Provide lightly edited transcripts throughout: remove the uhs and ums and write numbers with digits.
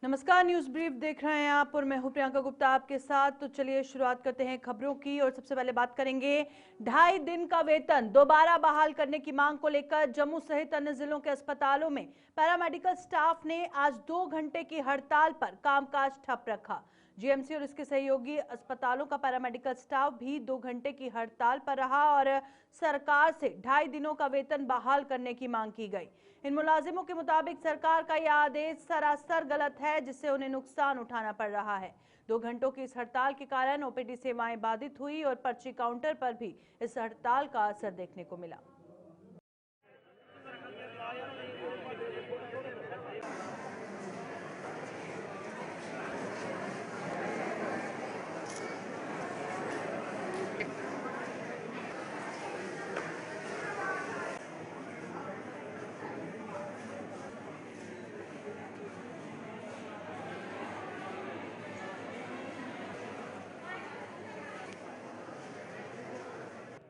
नमस्कार, news brief देख रहे हैं आप और मैं हूं प्रियंका गुप्ता आपके साथ। तो चलिए शुरुआत करते हैं खबरों की और सबसे पहले बात करेंगे 2.5 दिन का वेतन दोबारा बहाल करने की मांग को लेकर जम्मू सहित अन्य जिलों के अस्पतालों में पैरामेडिकल स्टाफ ने आज 2 घंटे की हड़ताल पर कामकाज ठप रखा। जीएमसी और इसके सहयोगी अस्पतालों का पैरामेडिकल स्टाफ भी 2 घंटे की हड़ताल पर रहा और सरकार से 2.5 दिनों का वेतन बहाल करने की मांग की गई। इन मुलाजिमों के मुताबिक सरकार का यह आदेश सरासर गलत है, जिससे उन्हें नुकसान उठाना पड़ रहा है। 2 घंटों की इस हड़ताल के कारण ओपीडी सेवाएं बाधित हुई और पर्ची काउंटर पर भी इस हड़ताल का असर देखने को मिला।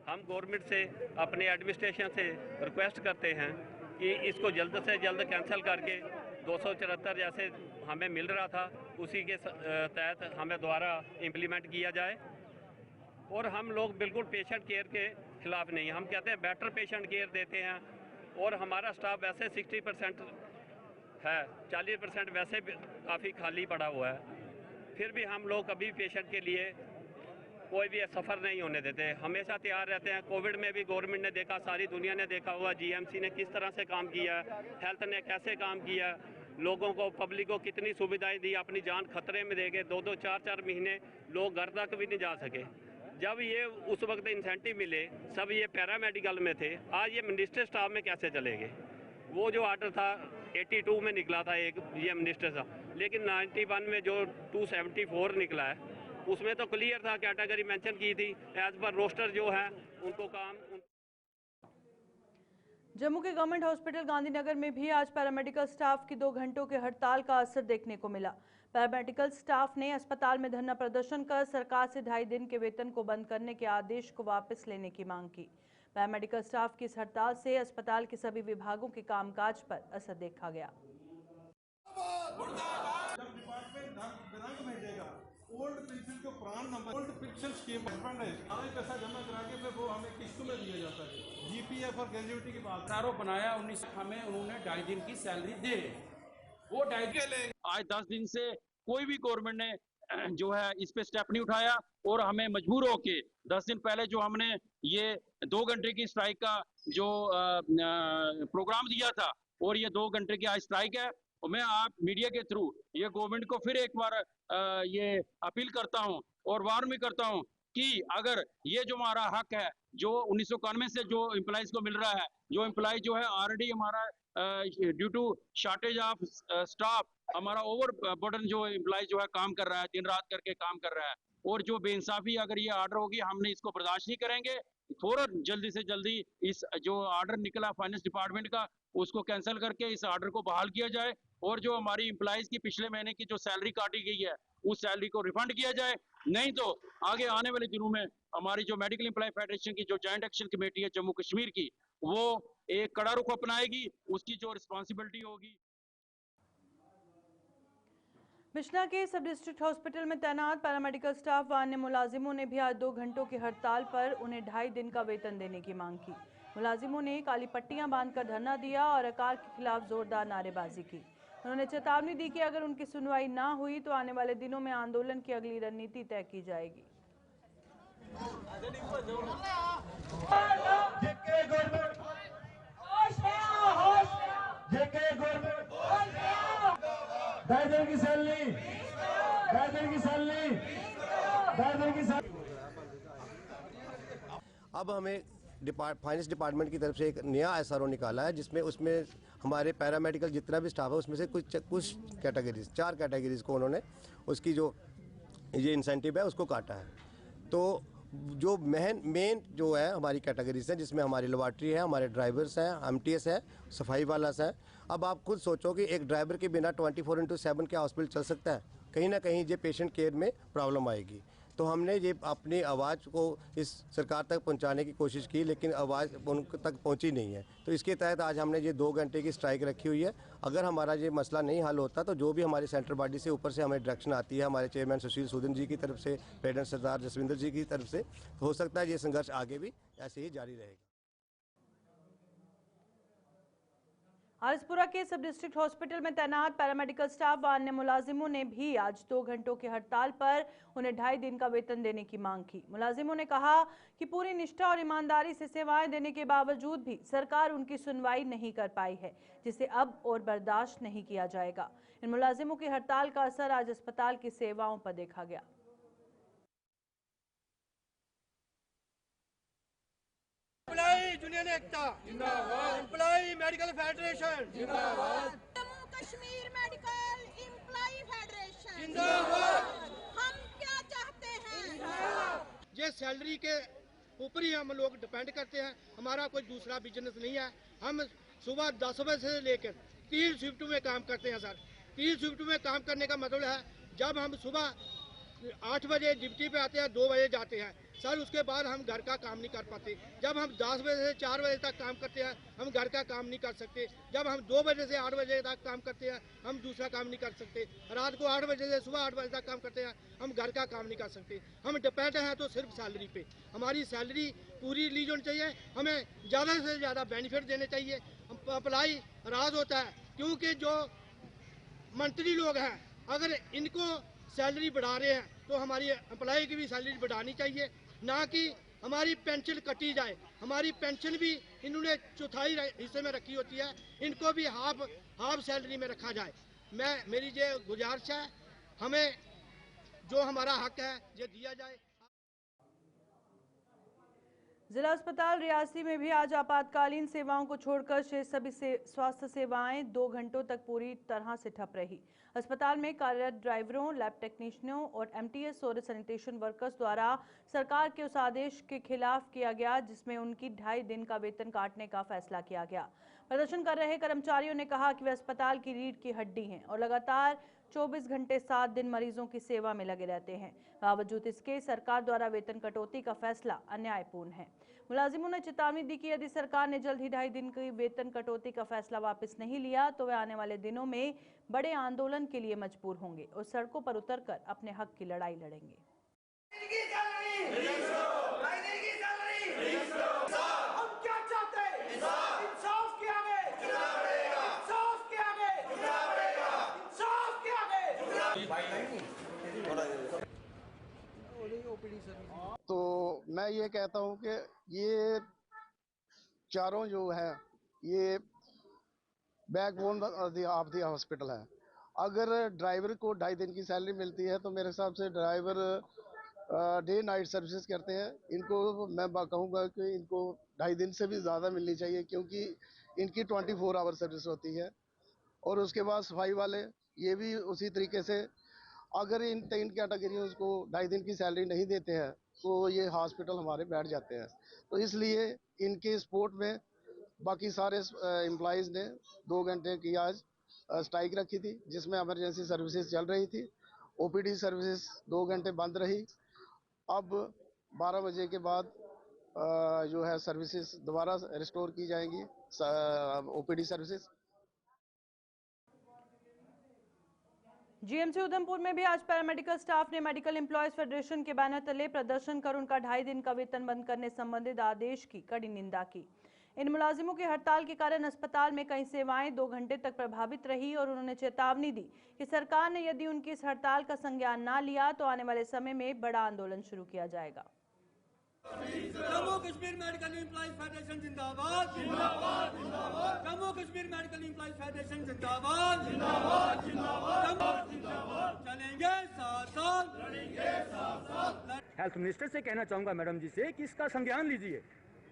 हम गवर्नमेंट से अपने एडमिनिस्ट्रेशन से रिक्वेस्ट करते हैं कि इसको जल्द से जल्द कैंसिल करके 274 जैसे हमें मिल रहा था उसी के तहत हमें दोबारा इम्प्लीमेंट किया जाए। और हम लोग बिल्कुल पेशेंट केयर के खिलाफ नहीं, हम कहते हैं बेटर पेशेंट केयर देते हैं। और हमारा स्टाफ वैसे 60% है, 40% वैसे काफ़ी खाली पड़ा हुआ है, फिर भी हम लोग कभी पेशेंट के लिए कोई भी सफ़र नहीं होने देते, हमेशा तैयार रहते हैं। कोविड में भी गवर्नमेंट ने देखा, सारी दुनिया ने देखा हुआ जीएमसी ने किस तरह से काम किया, हेल्थ ने कैसे काम किया, लोगों को पब्लिक को कितनी सुविधाएं दी, अपनी जान खतरे में दे के 2-2 4-4 महीने लोग घर तक भी नहीं जा सके। जब ये उस वक्त इंसेंटिव मिले, सब ये पैरामेडिकल में थे, आज ये मिनिस्टर स्टाफ में कैसे चलेंगे। वो जो ऑर्डर था 82 में निकला था एक ये मिनिस्टर साहब, लेकिन 91 में जो 274 निकला है उसमें तो क्लियर था, कैटेगरी मेंशन की थी, एज पर रोस्टर जो है उनको काम। जम्मू के गवर्नमेंट हॉस्पिटल गांधीनगर में भी आज पैरामेडिकल स्टाफ की 2 घंटों के हड़ताल का असर देखने को मिला। पैरामेडिकल स्टाफ ने अस्पताल में धरना प्रदर्शन कर सरकार से 2.5 दिन के वेतन को बंद करने के आदेश को वापस लेने की मांग की। पैरामेडिकल स्टाफ की इस हड़ताल से अस्पताल के सभी विभागों के कामकाज पर असर देखा गया। ओल्ड पेंशन जो पुराना number old pension scheme husband है, हमें पैसा जमा करा के फिर वो हमें किस्तों में दिया जाता है। जीपीएफ और ग्रेजुएटी की बात आरोप बनाया 19 हमें उन्होंने 2.5 दिन की सैलरी दे, वो 2.5 दिन आज 10 दिन से कोई भी गवर्नमेंट ने जो है इस पे स्टेप नहीं उठाया और हमें मजबूर होके 10 दिन पहले जो हमने ये 2 घंटे की स्ट्राइक का जो प्रोग्राम दिया था और ये 2 घंटे की आज स्ट्राइक है। और मैं आप मीडिया के थ्रू ये गवर्नमेंट को फिर एक बार ये अपील करता हूं और वार्न भी करता हूं कि अगर ये जो हमारा हक है जो 1991 से जो एम्प्लॉइज को मिल रहा है, जो एम्प्लॉय जो है ऑलरेडी हमारा due to shortage of staff हमारा ओवर बर्डन जो एम्प्लॉय जो है काम कर रहा है, दिन रात करके काम कर रहा है, और जो बेइंसाफी अगर ये ऑर्डर होगी हमने इसको बर्दाश्त नहीं करेंगे। फौरन जल्दी से जल्दी इस जो ऑर्डर निकला फाइनेंस डिपार्टमेंट का उसको कैंसिल करके इस ऑर्डर को बहाल किया जाए और जो हमारी एम्प्लॉइज की पिछले महीने की जो सैलरी काटी गई है उस सैलरी को रिफंड किया जाए। नहीं तो आगे आने वाले दिनों में हमारी जो मेडिकल एम्प्लॉय फेडरेशन की जो जॉइंट एक्शन कमेटी है जम्मू कश्मीर की, वो एक कड़ा रुख अपनाएगी, उसकी जो रिस्पॉन्सिबिलिटी होगी। बिश्ना के सब डिस्ट्रिक्ट हॉस्पिटल में तैनात पैरामेडिकल स्टाफ व अन्य मुलाजिमों ने भी आज 2 घंटों की हड़ताल पर उन्हें 2.5 दिन का वेतन देने की मांग की। मुलाजिमों ने काली पट्टियां बांधकर धरना दिया और सरकार के खिलाफ जोरदार नारेबाजी की। उन्होंने चेतावनी दी कि अगर उनकी सुनवाई ना हुई तो आने वाले दिनों में आंदोलन की अगली रणनीति तय की जाएगी। अब हमें फाइनेंस डिपार्टमेंट की तरफ से एक नया एसआरओ निकाला है जिसमें उसमें हमारे पैरामेडिकल जितना भी स्टाफ है उसमें से कुछ कैटेगरीज 4 कैटेगरीज को उन्होंने उसकी जो ये इंसेंटिव है उसको काटा है। तो जो मेन जो है हमारी कैटेगरीज हैं जिसमें हमारी लेबॉर्ट्री है, हमारे ड्राइवर्स हैं, एमटीएस है, सफाई वाला है। अब आप खुद सोचो कि एक ड्राइवर के बिना 24/7 क्या हॉस्पिटल चल सकता है? कहीं ना कहीं ये पेशेंट केयर में प्रॉब्लम आएगी। तो हमने ये अपनी आवाज़ को इस सरकार तक पहुंचाने की कोशिश की, लेकिन आवाज़ उन तक पहुंची नहीं है। तो इसके तहत आज हमने ये 2 घंटे की स्ट्राइक रखी हुई है। अगर हमारा ये मसला नहीं हल होता तो जो भी हमारी सेंट्रल बॉडी से ऊपर से हमें डायरेक्शन आती है, हमारे चेयरमैन सुशील सूदन जी की तरफ से, प्रेसिडेंट सरदार जसविंदर जी की तरफ से, तो हो सकता है ये संघर्ष आगे भी ऐसे ही जारी रहेगा। आरएसपुरा के सब डिस्ट्रिक्ट हॉस्पिटल में तैनात पैरामेडिकल स्टाफ व अन्य मुलाजिमों ने भी आज 2 घंटों की हड़ताल पर उन्हें 2.5 दिन का वेतन देने की मांग की। मुलाजिमों ने कहा कि पूरी निष्ठा और ईमानदारी से सेवाएं देने के बावजूद भी सरकार उनकी सुनवाई नहीं कर पाई है, जिसे अब और बर्दाश्त नहीं किया जाएगा। इन मुलाजिमों की हड़ताल का असर आज अस्पताल की सेवाओं पर देखा गया। यूनियन एकता जिंदाबाद, एम्प्लॉय मेडिकल फेडरेशन जिंदाबाद, Jammu Kashmir medical employ federation जिंदाबाद। हम क्या चाहते हैं? ये सैलरी के ऊपर ही हम लोग डिपेंड करते हैं, हमारा कोई दूसरा बिजनेस नहीं है। हम सुबह 10 बजे से लेकर 3 शिफ्ट में काम करते हैं सर। 3 शिफ्ट में काम करने का मतलब है जब हम सुबह 8 बजे ड्यूटी पे आते हैं, 2 बजे जाते हैं सर, उसके बाद हम घर का काम नहीं कर पाते। जब हम 10 बजे से 4 बजे तक काम करते हैं, हम घर का काम नहीं कर सकते। जब हम 2 बजे से 8 बजे तक काम करते हैं, हम दूसरा काम नहीं कर सकते। रात को 8 बजे से सुबह 8 बजे तक काम करते हैं, हम घर का काम नहीं कर सकते। हम डिपेंड हैं तो सिर्फ सैलरी पे। हमारी सैलरी पूरी रिलीज होनी चाहिए, हमें ज़्यादा से ज़्यादा बेनिफिट देने चाहिए। अप्लाई राज होता है क्योंकि जो मंत्री लोग हैं अगर इनको सैलरी बढ़ा रहे हैं तो हमारी एम्प्लॉय की भी सैलरी बढ़ानी चाहिए, ना कि हमारी पेंशन कटी जाए। हमारी पेंशन भी इन्होंने चौथाई हिस्से में रखी होती है, इनको भी हाफ सैलरी में रखा जाए। मेरी ये गुजारिश है, हमें जो हमारा हक है ये दिया जाए। जिला अस्पताल रियासी में भी आज आपातकालीन सेवाओं को छोड़कर शेष सभी स्वास्थ्य सेवाएं 2 घंटों तक पूरी तरह से ठप रही। अस्पताल में कार्यरत ड्राइवरों, लैब टेक्नीशियनों और एमटीएस और सैनिटेशन वर्कर्स द्वारा सरकार के उस आदेश के खिलाफ किया गया जिसमें उनकी 2.5 दिन का वेतन काटने का फैसला किया गया। प्रदर्शन कर रहे कर्मचारियों ने कहा कि वे अस्पताल की रीढ़ की हड्डी हैं और लगातार 24 घंटे 7 दिन मरीजों की सेवा में लगे रहते हैं। बावजूद इसके सरकार द्वारा वेतन कटौती का फैसला अन्यायपूर्ण है। मुलाजिमों ने चेतावनी दी कि यदि सरकार ने जल्द ही 2.5 दिन की वेतन कटौती का फैसला वापस नहीं लिया तो वे आने वाले दिनों में बड़े आंदोलन के लिए मजबूर होंगे और सड़कों पर उतरकर अपने हक की लड़ाई लड़ेंगे। तो मैं ये कहता हूँ कि ये चारों जो है ये बैकबोन ऑफ द हॉस्पिटल है। अगर ड्राइवर को 2.5 दिन की सैलरी मिलती है तो मेरे हिसाब से ड्राइवर डे नाइट सर्विसेज करते हैं, इनको मैं कहूँगा कि इनको 2.5 दिन से भी ज़्यादा मिलनी चाहिए क्योंकि इनकी 24 आवर सर्विस होती है। और उसके बाद सफाई वाले ये भी उसी तरीके से, अगर इन 3 कैटेगरियों को 2.5 दिन की सैलरी नहीं देते हैं तो ये हॉस्पिटल हमारे बैठ जाते हैं। तो इसलिए इनके सपोर्ट में बाकी सारे एम्प्लॉयज़ ने 2 घंटे की आज स्ट्राइक रखी थी जिसमें इमरजेंसी सर्विसेज चल रही थी। ओपीडी सर्विसेज 2 घंटे बंद रही। अब 12 बजे के बाद जो है सर्विसेज दोबारा रिस्टोर की जाएंगी, ओपीडी सर्विसेज। जीएमसी उधमपुर में भी आज पैरामेडिकल स्टाफ ने मेडिकल एम्प्लॉयज फेडरेशन के बैनर तले प्रदर्शन कर उनका 2.5 दिन का वेतन बंद करने संबंधित आदेश की कड़ी निंदा की। इन मुलाजिमों की हड़ताल के कारण अस्पताल में कई सेवाएं 2 घंटे तक प्रभावित रही और उन्होंने चेतावनी दी कि सरकार ने यदि उनकी इस हड़ताल का संज्ञान न लिया तो आने वाले समय में बड़ा आंदोलन शुरू किया जाएगा। Jammu Kashmir medical employees federation जिंदाबाद जिंदाबाद जिंदाबाद। Jammu Kashmir medical employees federation जिंदाबाद जिंदाबाद जिंदाबाद जिंदाबाद। चलेंगे साथ लड़ेंगे साथ। हेल्थ मिनिस्टर से कहना चाहूँगा मैडम जी से कि इसका संज्ञान लीजिए।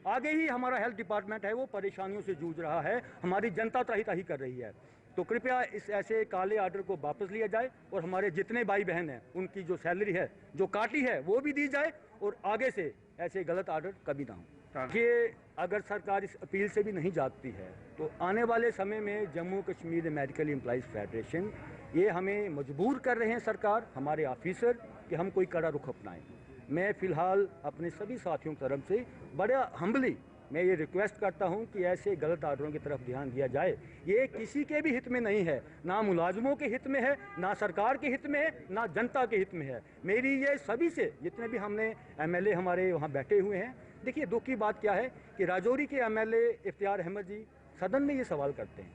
आगे ही हमारा हेल्थ डिपार्टमेंट है वो परेशानियों से जूझ रहा है, हमारी जनता त्राही कर रही है, तो कृपया इस ऐसे काले आर्डर को वापस लिया जाए और हमारे जितने भाई बहन हैं उनकी जो सैलरी है जो काटी है वो भी दी जाए और आगे से ऐसे गलत आर्डर कभी ना हो। ये अगर सरकार इस अपील से भी नहीं जाती है तो आने वाले समय में Jammu Kashmir medical employees federation ये हमें मजबूर कर रहे हैं सरकार, हमारे ऑफिसर, कि हम कोई कड़ा रुख अपनाएं। मैं फ़िलहाल अपने सभी साथियों की तरफ से बड़ा हम्बली मैं ये रिक्वेस्ट करता हूँ कि ऐसे गलत आर्डरों की तरफ ध्यान दिया जाए। ये किसी के भी हित में नहीं है, ना मुलाजमों के हित में है, ना सरकार के हित में है, ना जनता के हित में है। मेरी ये सभी से जितने भी हमने एमएलए हमारे वहाँ बैठे हुए हैं, देखिए दुख की बात क्या है कि राजौरी के एमएलए इफ्तियार अहमद जी सदन में ये सवाल करते हैं।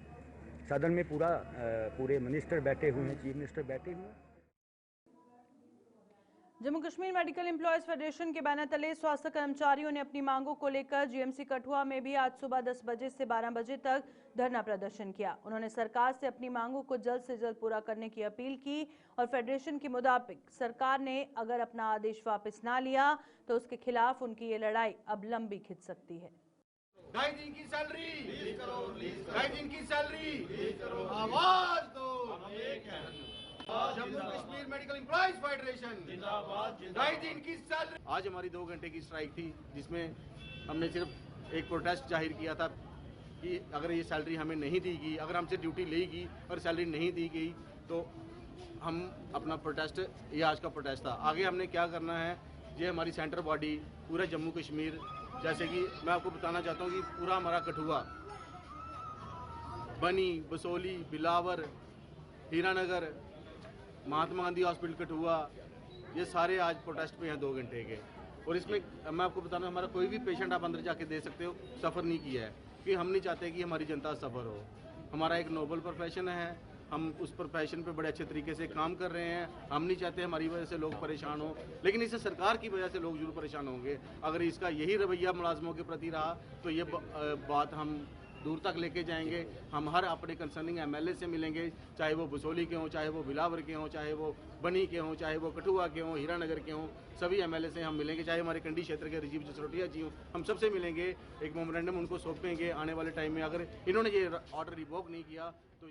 सदन में पूरे मिनिस्टर बैठे हुए हैं, चीफ मिनिस्टर बैठे हुए हैं। Jammu Kashmir medical employees federation के बैनर तले स्वास्थ्य कर्मचारियों ने अपनी मांगों को लेकर जीएमसी कठुआ में भी आज सुबह 10 बजे से 12 बजे तक धरना प्रदर्शन किया। उन्होंने सरकार से अपनी मांगों को जल्द से जल्द पूरा करने की अपील की और फेडरेशन के मुताबिक सरकार ने अगर अपना आदेश वापस ना लिया तो उसके खिलाफ उनकी ये लड़ाई अब लंबी खिंच सकती है। 2.5 दिन की सैलरी, 2.5 दिन की सैलरी, आवाज दो। Jammu Kashmir medical employees federation जिंदाबाद, 2.5 दिन की सैलरी। आज हमारी 2 घंटे की स्ट्राइक थी, जिसमें हमने सिर्फ एक प्रोटेस्ट जाहिर किया था कि अगर ये सैलरी हमें नहीं दी गई, अगर हमसे ड्यूटी लेगी और सैलरी नहीं दी गई तो हम अपना प्रोटेस्ट, ये आज का प्रोटेस्ट था। आगे हमने क्या करना है, ये हमारी सेंटर बॉडी पूरा जम्मू कश्मीर, जैसे कि मैं आपको बताना चाहता हूँ कि पूरा हमारा कठुआ, बनी, बसोली, बिलावर, हीरानगर, महात्मा गांधी हॉस्पिटल कठुआ, ये सारे आज प्रोटेस्ट पे हैं 2 घंटे के। और इसमें मैं आपको बताना, हमारा कोई भी पेशेंट आप अंदर जाके दे सकते हो, सफ़र नहीं किया है, कि हम नहीं चाहते कि हमारी जनता सफ़र हो। हमारा एक नोबल प्रोफेशन है, हम उस प्रोफेशन पे बड़े अच्छे तरीके से काम कर रहे हैं। हम नहीं चाहते हमारी वजह से लोग परेशान हो, लेकिन इससे सरकार की वजह से लोग जरूर परेशान होंगे। अगर इसका यही रवैया मुलाजमों के प्रति रहा तो ये बात हम दूर तक लेके जाएंगे। हम हर अपने कंसर्निंग एमएलए से मिलेंगे, चाहे वो बसोली के हों, चाहे वो बिलावर के हों, चाहे वो बनी के हों, चाहे वो कठुआ के हों, हीरानगर के हों, सभी एमएलए से हम मिलेंगे। चाहे हमारे कंडी क्षेत्र के राजीव जसरोटिया जी हों, हम सबसे मिलेंगे, एक मेमोरेंडम उनको सौंपेंगे आने वाले टाइम में। अगर इन्होंने ये ऑर्डर रिवोक नहीं किया तो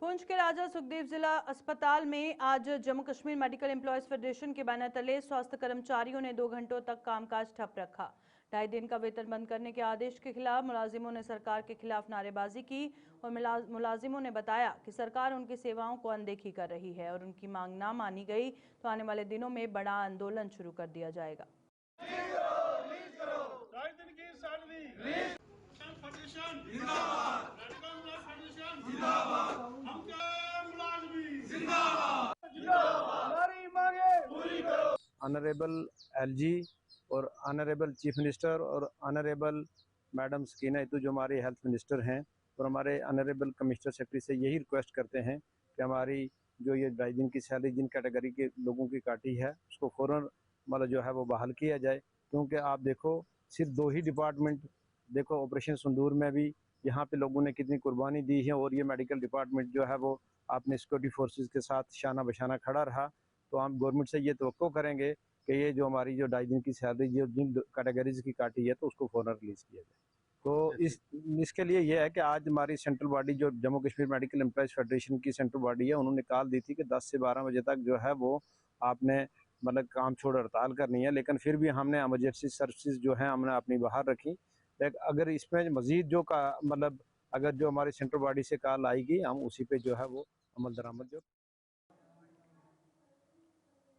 पुंछ के राजा सुखदेव जिला अस्पताल में आज Jammu Kashmir medical employees federation के बैनर तले स्वास्थ्य कर्मचारियों ने 2 घंटों तक कामकाज ठप रखा। 2.5 दिन का वेतन बंद करने के आदेश के खिलाफ मुलाजिमों ने सरकार के खिलाफ नारेबाजी की और मुलाजिमों ने बताया कि सरकार उनकी सेवाओं को अनदेखी कर रही है और उनकी मांग ना मानी गई तो आने वाले दिनों में बड़ा आंदोलन शुरू कर दिया जाएगा। ऑनरेबल एलजी और ऑनरेबल चीफ मिनिस्टर और ऑनरेबल मैडम सकीना इतू जो हमारे हेल्थ मिनिस्टर हैं और हमारे ऑनरेबल कमिश्नर सेक्रेटरी से यही रिक्वेस्ट करते हैं कि हमारी जो ये 2.5 दिन की सैलरी जिन कैटेगरी के लोगों की काटी है उसको फ़ौरन मतलब जो है वो बहाल किया जाए। क्योंकि आप देखो सिर्फ 2 ही डिपार्टमेंट, देखो ऑपरेशन सिंदूर में भी यहाँ पे लोगों ने कितनी कुर्बानी दी है और ये मेडिकल डिपार्टमेंट जो है वो आपने सिक्योरिटी फोर्सेस के साथ शाना बशाना खड़ा रहा। तो हम गवर्नमेंट से ये तवक्को करेंगे कि ये जो हमारी जो 2.5 दिन की सैलरी जो जिन कैटेगरीज की काटी है तो उसको फ़ौरन रिलीज़ किया जाए। तो इसके लिए ये है कि आज हमारी सेंट्रल बॉडी जो Jammu Kashmir medical employees federation की सेंट्रल बॉडी है, उन्होंने कॉल दी थी कि 10 से 12 बजे तक जो है वो आपने मतलब काम छोड़ हड़ताल करनी है, लेकिन फिर भी हमने इमरजेंसी सर्विसेज जो है हमने अपनी बाहर रखी। लेकिन अगर इसमें मजीद जो का मतलब अगर जो हमारी सेंट्रल बॉडी से कॉल आएगी हम उसी पे जो है वो अमल दरामद जो।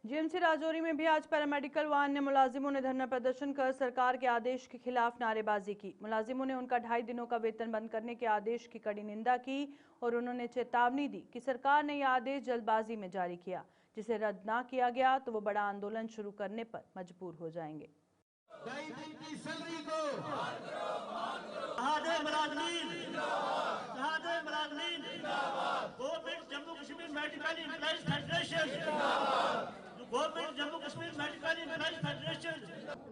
जीएमसी राजौरी में भी आज पैरामेडिकल व अन्य मुलाजिमों ने धरना प्रदर्शन कर सरकार के आदेश के खिलाफ नारेबाजी की। मुलाजिमों ने उनका 2.5 दिनों का वेतन बंद करने के आदेश की कड़ी निंदा की और उन्होंने चेतावनी दी कि सरकार ने यह आदेश जल्दबाजी में जारी किया, जिसे रद्द ना किया गया तो वो बड़ा आंदोलन शुरू करने पर मजबूर हो जाएंगे। 2.5 दिन की सैलरी को government Jammu Kashmir medical employees federation, government Jammu Kashmir medical employees federation.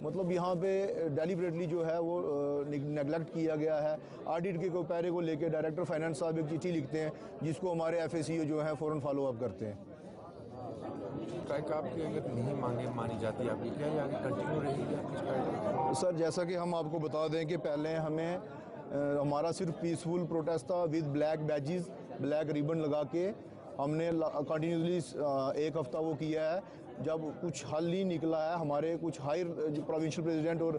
मतलब यहाँ पे डेलिबरेटली जो है वो नेगलेक्ट किया गया है। ऑडिट के को पैरे को लेके डायरेक्टर फाइनेंस साहब एक चिट्ठी लिखते हैं जिसको हमारे एफएसीओ जो है फ़ौरन फॉलो अप करते हैं। स्ट्राइक आपकी अगर नहीं मानी जाती आपकी क्या ये आगे कंटिन्यू रहेगी आपकी स्ट्राइक? सर जैसा कि हम आपको बता दें कि पहले हमें हमारा सिर्फ पीसफुल प्रोटेस्ट था with black badges, black ribbon लगा के हमने कंटिन्यूसली 1 हफ्ता वो किया है। जब कुछ हल नहीं निकला है, हमारे कुछ हाई प्रोविंशियल प्रेसिडेंट और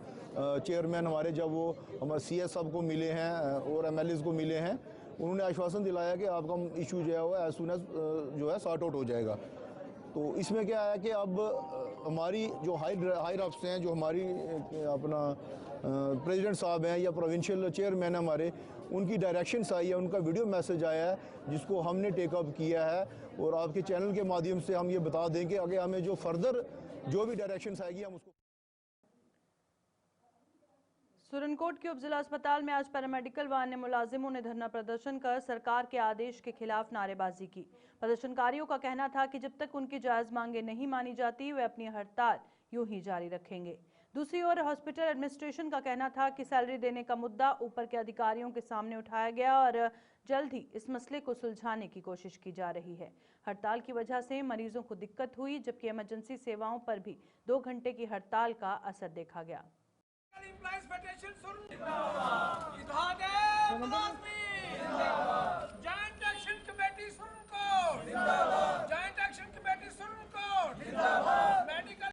चेयरमैन हमारे जब वो हमारे सीएस साहब को मिले हैं और एमएलएस को मिले हैं, उन्होंने आश्वासन दिलाया कि आपका इशू जो है वो एज सुन एज जो है सॉर्ट आउट हो जाएगा। तो इसमें क्या है कि अब हमारी जो हायर अफसर हैं, जो हमारी अपना प्रेसिडेंट साहब हैं या प्रोविंशियल चेयरमैन हमारे, उनकी डायरेक्शंस आई है, उनका वीडियो मैसेज आया है जिसको हमने टेकअप किया है और आपके चैनल के माध्यम से हम ये बता दें कि आगे हमें जो फर्दर जो भी डायरेक्शंस आएगी हम उसको। सुरनकोट के उपजिला अस्पताल में आज पैरामेडिकल व अन्य मुलाजिमों ने धरना प्रदर्शन कर सरकार के आदेश के खिलाफ नारेबाजी की। प्रदर्शनकारियों का कहना था कि जब तक उनकी जायज मांगे नहीं मानी जाती वे अपनी हड़ताल यूं ही जारी रखेंगे। दूसरी ओर हॉस्पिटल एडमिनिस्ट्रेशन का कहना था कि सैलरी देने का मुद्दा ऊपर के अधिकारियों के सामने उठाया गया और जल्द ही इस मसले को सुलझाने की कोशिश की जा रही है। हड़ताल की वजह से मरीजों को दिक्कत हुई, जबकि इमरजेंसी सेवाओं पर भी 2 घंटे की हड़ताल का असर देखा गया।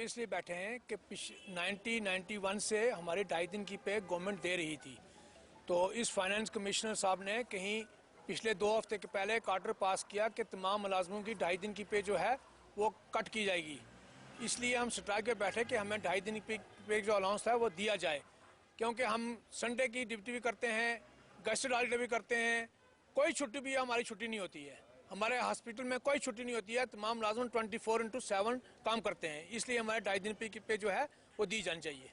इसलिए बैठे हैं कि 1991 से हमारी 2.5 दिन की पे गवर्नमेंट दे रही थी, तो इस फाइनेंस कमिश्नर साहब ने कहीं पिछले 2 हफ्ते के पहले एक ऑर्डर पास किया कि तमाम मुलाजमों की 2.5 दिन की पे जो है वो कट की जाएगी। इसलिए हम स्ट्राइक पे बैठे कि हमें 2.5 दिन की पे जो अलाउंस है वो दिया जाए, क्योंकि हम संडे की ड्यूटी भी करते हैं, गेस्टेड हॉलीडे भी करते हैं, कोई छुट्टी भी हमारी छुट्टी नहीं होती है, हमारे हॉस्पिटल में कोई छुट्टी नहीं होती है, तमाम मुलाजिम 24/7 काम करते हैं। इसलिए हमारे 2.5 दिन पे जो है वो दी जानी चाहिए।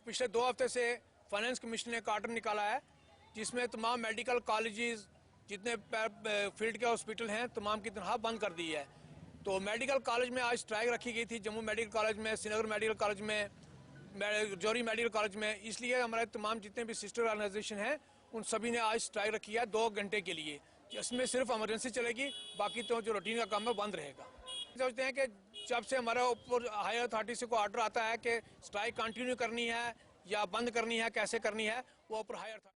पिछले 2 हफ्ते से फाइनेंस कमिश्नर ने एक ऑर्डर निकाला है जिसमें तमाम मेडिकल कॉलेजेस जितने फील्ड के हॉस्पिटल हैं तमाम की तनख्वाह बंद कर दी है। तो मेडिकल कॉलेज में आज स्ट्राइक रखी गई थी, जम्मू मेडिकल कॉलेज में, श्रीनगर मेडिकल कॉलेज में, जौहरी मेडिकल कॉलेज में। इसलिए हमारे तमाम जितने भी सिस्टर ऑर्गेनाइजेशन हैं उन सभी ने आज स्ट्राइक रखी है 2 घंटे के लिए, जिसमें सिर्फ इमरजेंसी चलेगी, बाकी तो जो रूटीन का काम है बंद रहेगा। सोचते हैं कि जब से हमारा ऊपर हायर अथॉरिटी से कोई ऑर्डर आता है कि स्ट्राइक कंटिन्यू करनी है या बंद करनी है, कैसे करनी है, वो ऊपर हायर अथॉरिटी।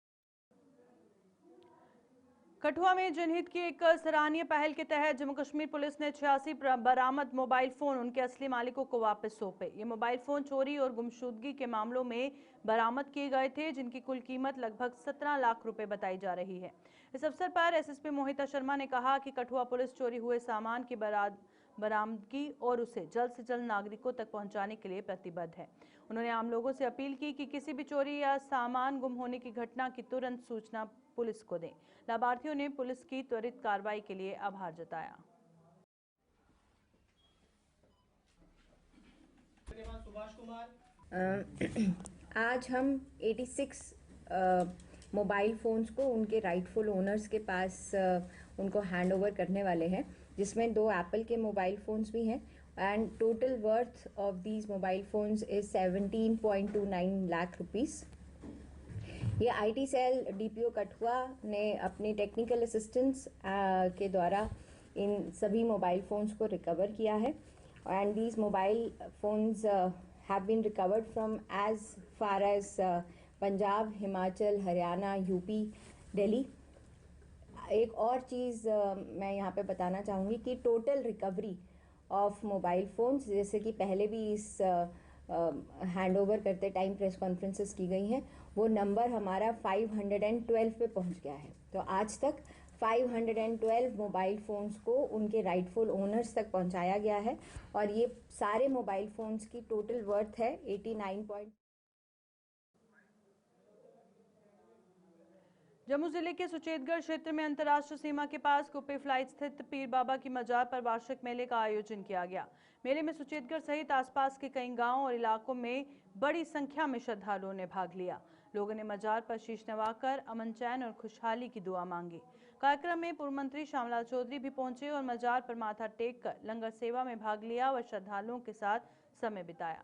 कठुआ में जनहित की एक सराहनीय पहल के तहत जम्मू कश्मीर पुलिस ने 86 बरामद मोबाइल फोन उनके असली मालिकों को वापस सौंपे। ये मोबाइल फोन चोरी और गुमशुदगी के मामलों में बरामद किए गए थे, जिनकी कुल कीमत लगभग 17 लाख रुपए बताई जा रही है। इस अवसर पर एसएसपी मोहिता शर्मा ने कहा कि कठुआ पुलिस चोरी हुए सामान की बरामदगी और उसे जल्द से जल्द नागरिकों तक पहुंचाने के लिए प्रतिबद्ध है। उन्होंने आम लोगों से अपील की कि किसी भी चोरी या सामान गुम होने की घटना की तुरंत सूचना पुलिस को दें। लाभार्थियों ने पुलिस की त्वरित कार्रवाई के लिए आभार जताया। आज हम 86 मोबाइल फ़ोन्स को उनके राइटफुल ओनर्स के पास उनको हैंड ओवर करने वाले हैं, जिसमें 2 एप्पल के मोबाइल फ़ोन्स भी हैं and total worth of these mobile phones is 17.29 lakh rupees. ये आईटी सेल डीपीओ कठुआ ने अपनी टेक्निकल असिस्टेंस के द्वारा इन सभी मोबाइल फ़ोन्स को रिकवर किया है and these mobile phones have been recovered from as far as Punjab, Himachal, Haryana, UP, Delhi. एक और चीज़ मैं यहाँ पे बताना चाहूँगी कि total recovery of mobile phones, जैसे कि पहले भी इस हैंड ओवर करते टाइम प्रेस कॉन्फ्रेंसेस की गई हैं, वो नंबर हमारा 512 पे पहुँच गया है। तो आज तक 512 मोबाइल फ़ोन्स को उनके राइटफुल ओनर्स तक पहुँचाया गया है और ये सारे मोबाइल फ़ोन्स की टोटल वर्थ है 89। जम्मू जिले के सुचेतगढ़ क्षेत्र में अंतर्राष्ट्रीय सीमा के पास कुप्पी फ्लाई स्थित पीर बाबा की मजार पर वार्षिक मेले का आयोजन किया गया। मेले में सुचेतगढ़ सहित आसपास के कई गांवों और इलाकों में बड़ी संख्या में श्रद्धालुओं ने भाग लिया। लोगों ने मजार पर शीश नवाकर अमन चैन और खुशहाली की दुआ मांगी। कार्यक्रम में पूर्व मंत्री श्यामलाल चौधरी भी पहुंचे और मजार पर माथा टेक कर लंगर सेवा में भाग लिया व श्रद्धालुओं के साथ समय बिताया।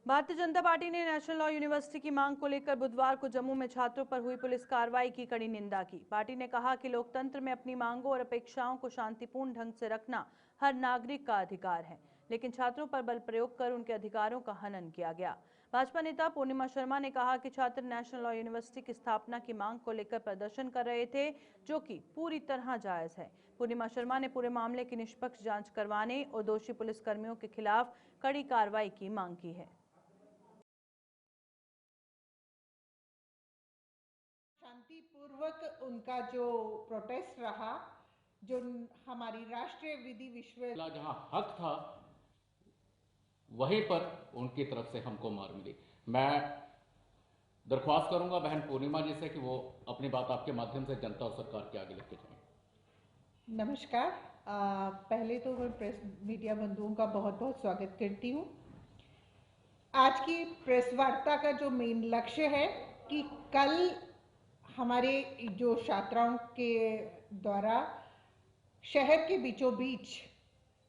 भारतीय जनता पार्टी ने नेशनल लॉ यूनिवर्सिटी की मांग को लेकर बुधवार को जम्मू में छात्रों पर हुई पुलिस कार्रवाई की कड़ी निंदा की। पार्टी ने कहा कि लोकतंत्र में अपनी मांगों और अपेक्षाओं को शांतिपूर्ण ढंग से रखना हर नागरिक का अधिकार है, लेकिन छात्रों पर बल प्रयोग कर उनके अधिकारों का हनन किया गया। भाजपा नेता पूर्णिमा शर्मा ने कहा कि छात्र नेशनल लॉ यूनिवर्सिटी की स्थापना की मांग को लेकर प्रदर्शन कर रहे थे, जो कि पूरी तरह जायज है। पूर्णिमा शर्मा ने पूरे मामले की निष्पक्ष जांच करवाने और दोषी पुलिसकर्मियों के खिलाफ कड़ी कार्रवाई की मांग की है। शांतिपूर्वक उनका जो प्रोटेस्ट रहा, जो हमारी राष्ट्रीय विधि विश्व जहाँ हक था वहीं पर उनकी तरफ से हमको मार मिली। मैं दरख्वास्त करूंगा बहन पूर्णिमा जी से कि वो अपनी बात आपके माध्यम से जनता और सरकार के आगे लेके जाएं। नमस्कार। पहले तो मैं प्रेस मीडिया बंधुओं का बहुत बहुत स्वागत करती हूँ। आज की प्रेस वार्ता का जो मेन लक्ष्य है कि कल हमारे जो छात्राओं के द्वारा शहर के बीचों बीच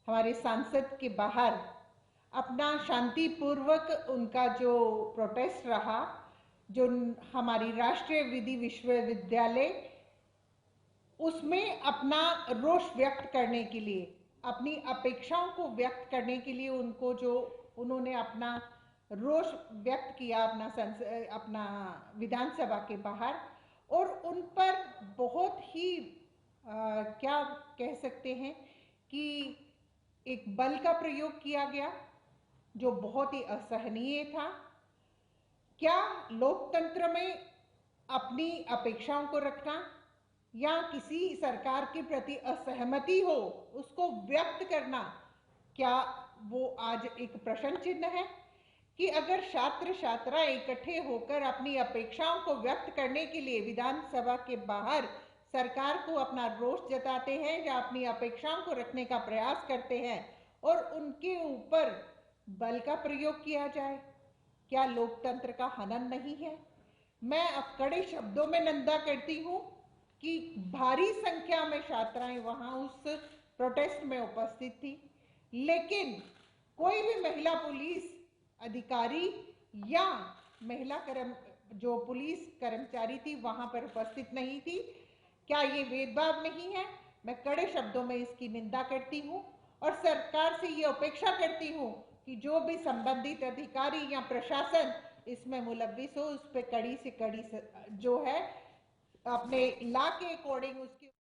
हमारे सांसद के बाहर अपना शांतिपूर्वक उनका जो प्रोटेस्ट रहा, जो हमारी राष्ट्रीय विधि विश्वविद्यालय उसमें अपना रोष व्यक्त करने के लिए, अपनी अपेक्षाओं को व्यक्त करने के लिए उनको जो उन्होंने अपना रोष व्यक्त किया अपना विधानसभा के बाहर, और उन पर बहुत ही क्या कह सकते हैं कि एक बल का प्रयोग किया गया जो बहुत ही असहनीय था। क्या लोकतंत्र में अपनी अपेक्षाओं को रखना या किसी सरकार के प्रति असहमति हो उसको व्यक्त करना, क्या वो आज एक प्रश्न चिन्ह है कि अगर छात्र छात्राएं इकट्ठे होकर अपनी अपेक्षाओं को व्यक्त करने के लिए विधानसभा के बाहर सरकार को अपना रोष जताते हैं या अपनी अपेक्षाओं को रखने का प्रयास करते हैं और उनके ऊपर बल का प्रयोग किया जाए, क्या लोकतंत्र का हनन नहीं है? मैं अब कड़े शब्दों में निंदा करती हूँ कि भारी संख्या में छात्राएं वहां उस प्रोटेस्ट में उपस्थित थी, लेकिन कोई भी महिला पुलिस अधिकारी या महिला जो पुलिस कर्मचारी थी वहां पर उपस्थित नहीं थी। क्या ये भेदभाव नहीं है? मैं कड़े शब्दों में इसकी निंदा करती हूँ और सरकार से ये अपेक्षा करती हूँ कि जो भी संबंधित अधिकारी या प्रशासन इसमें मुलव्विस हो उस पर कड़ी से कड़ी जो है अपने लॉ के अकॉर्डिंग उसकी।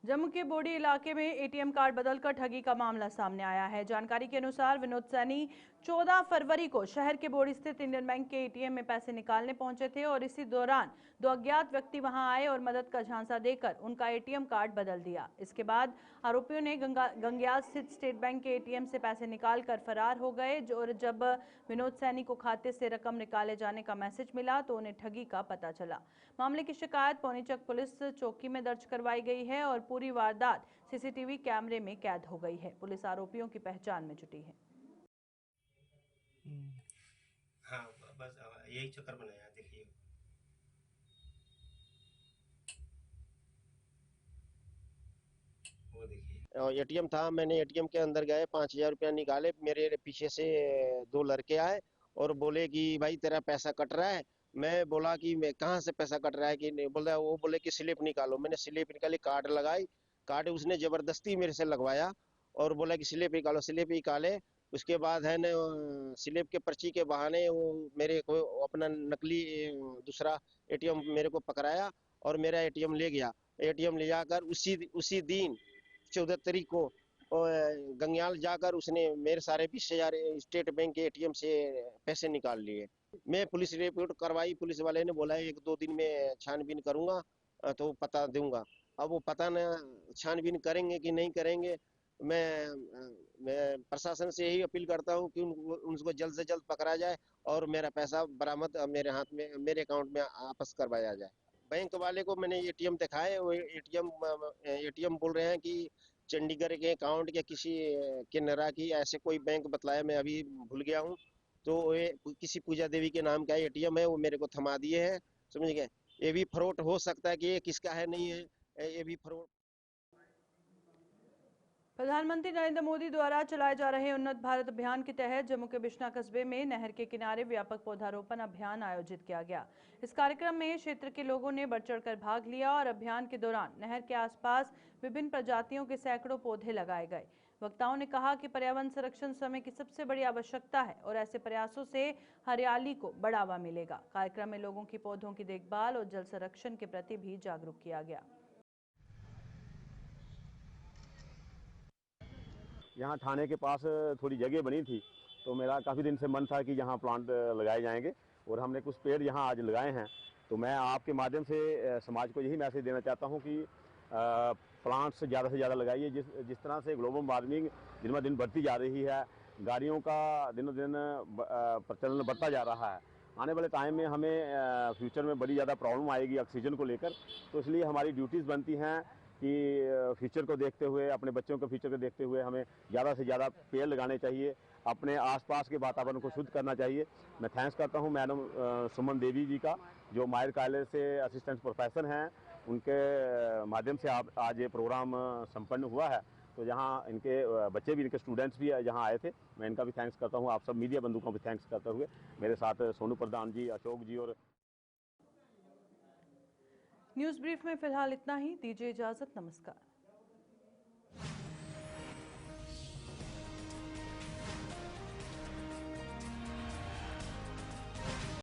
जम्मू के बोडी इलाके में एटीएम कार्ड बदलकर ठगी का मामला सामने आया है। जानकारी के अनुसार विनोद सैनी 14 फरवरी को शहर के बोडी स्थित इंडियन बैंक के एटीएम में पैसे निकालने पहुंचे थे और इसी दौरान दो अज्ञात व्यक्ति वहां आए और मदद का झांसा देकर उनका एटीएम कार्ड बदल दिया। इसके बाद आरोपियों ने गंगयाल स्थित स्टेट बैंक के एटीएम से पैसे निकालकर फरार हो गए और जब विनोद सैनी को खाते से रकम निकाले जाने का मैसेज मिला तो उन्हें ठगी का पता चला। मामले की शिकायत पौनीचक पुलिस चौकी में दर्ज करवाई गई है और पूरी वारदात सीसीटीवी कैमरे में कैद हो गई है। पुलिस आरोपियों की पहचान में जुटी है। हाँ, बस यही चक्कर बनाया। देखिए वो देखिए एटीएम था, मैंने एटीएम के अंदर गए 5000 रुपया निकाले, मेरे पीछे से दो लड़के आए और बोले कि भाई तेरा पैसा कट रहा है। मैं बोला कि मैं कहाँ से पैसा कट रहा है कि नहीं, बोल रहा है वो बोले कि स्लिप निकालो। मैंने स्लिप निकाली, कार्ड लगाई, कार्ड उसने जबरदस्ती मेरे से लगवाया और बोला कि स्लिप निकालो। स्लिप निकाले, उसके बाद है न स्लिप के पर्ची के बहाने वो मेरे को अपना नकली दूसरा एटीएम मेरे को पकड़ाया और मेरा एटीएम ले गया। एटीएम ले जाकर उसी दिन 14 तारीख को गंगयाल जाकर उसने मेरे सारे 20,000 स्टेट बैंक के एटीएम से पैसे निकाल लिए। मैं पुलिस रिपोर्ट करवाई, पुलिस वाले ने बोला 1-2 दिन में छानबीन करूंगा तो पता दूंगा। अब वो पता न छानबीन करेंगे कि नहीं करेंगे। मैं प्रशासन से यही अपील करता हूं कि उनको जल्द से जल्द पकड़ा जाए और मेरा पैसा बरामद मेरे हाथ में, मेरे अकाउंट में वापस करवाया जाए। बैंक वाले को मैंने एटीएम दिखाए, वो एटीएम बोल रहे हैं कि चंडीगढ़ के अकाउंट या किसी केनरा की ऐसे कोई बैंक बतलाया, मैं अभी भूल गया हूँ। तो किसी पूजा देवी के नाम का एटीएम है, वो मेरे को थमा दिए हैं। समझ गए? ये भी फ्रॉड हो सकता है कि ये किसका है नहीं है, ये भी फ्रॉड। प्रधानमंत्री नरेंद्र मोदी द्वारा चलाए जा रहे उन्नत भारत अभियान के तहत जम्मू के बिश्ना कस्बे में नहर के किनारे व्यापक पौधारोपण अभियान आयोजित किया गया। इस कार्यक्रम में क्षेत्र के लोगों ने बढ़ चढ़कर भाग लिया और अभियान के दौरान नहर के आसपास विभिन्न प्रजातियों के सैकड़ों पौधे लगाए गए। वक्ताओं ने कहा कि पर्यावरण संरक्षण समय की सबसे बड़ी आवश्यकता है और ऐसे प्रयासों से हरियाली को बढ़ावा मिलेगा। कार्यक्रम में लोगों की पौधों की देखभाल और जल संरक्षण के प्रति भी जागरूक किया गया। यहाँ थाने के पास थोड़ी जगह बनी थी तो मेरा काफ़ी दिन से मन था कि यहाँ प्लांट लगाए जाएंगे और हमने कुछ पेड़ यहाँ आज लगाए हैं। तो मैं आपके माध्यम से समाज को यही मैसेज देना चाहता हूँ कि प्लांट्स ज़्यादा से ज़्यादा लगाइए। जिस तरह से ग्लोबल वार्मिंग दिन ब दिन बढ़ती जा रही है, गाड़ियों का दिनों दिन प्रचलन बढ़ता जा रहा है, आने वाले टाइम में हमें फ्यूचर में बड़ी ज़्यादा प्रॉब्लम आएगी ऑक्सीजन को लेकर। तो इसलिए हमारी ड्यूटीज़ बनती हैं कि फ्यूचर को देखते हुए, अपने बच्चों के फ्यूचर को देखते हुए हमें ज़्यादा से ज़्यादा पेड़ लगाने चाहिए, अपने आसपास के वातावरण को शुद्ध करना चाहिए। मैं थैंक्स करता हूं मैडम सुमन देवी जी का, जो मायर कॉलेज से असिस्टेंट प्रोफेसर हैं। उनके माध्यम से आज ये प्रोग्राम संपन्न हुआ है। तो जहां इनके बच्चे भी, इनके स्टूडेंट्स भी जहां आए थे, मैं इनका भी थैंक्स करता हूं। आप सब मीडिया बंधुओं को भी थैंक्स करते हुए मेरे साथ सोनू प्रधान जी, अशोक जी और न्यूज़ ब्रीफ में फिलहाल इतना ही। दीजिए इजाजत, नमस्कार।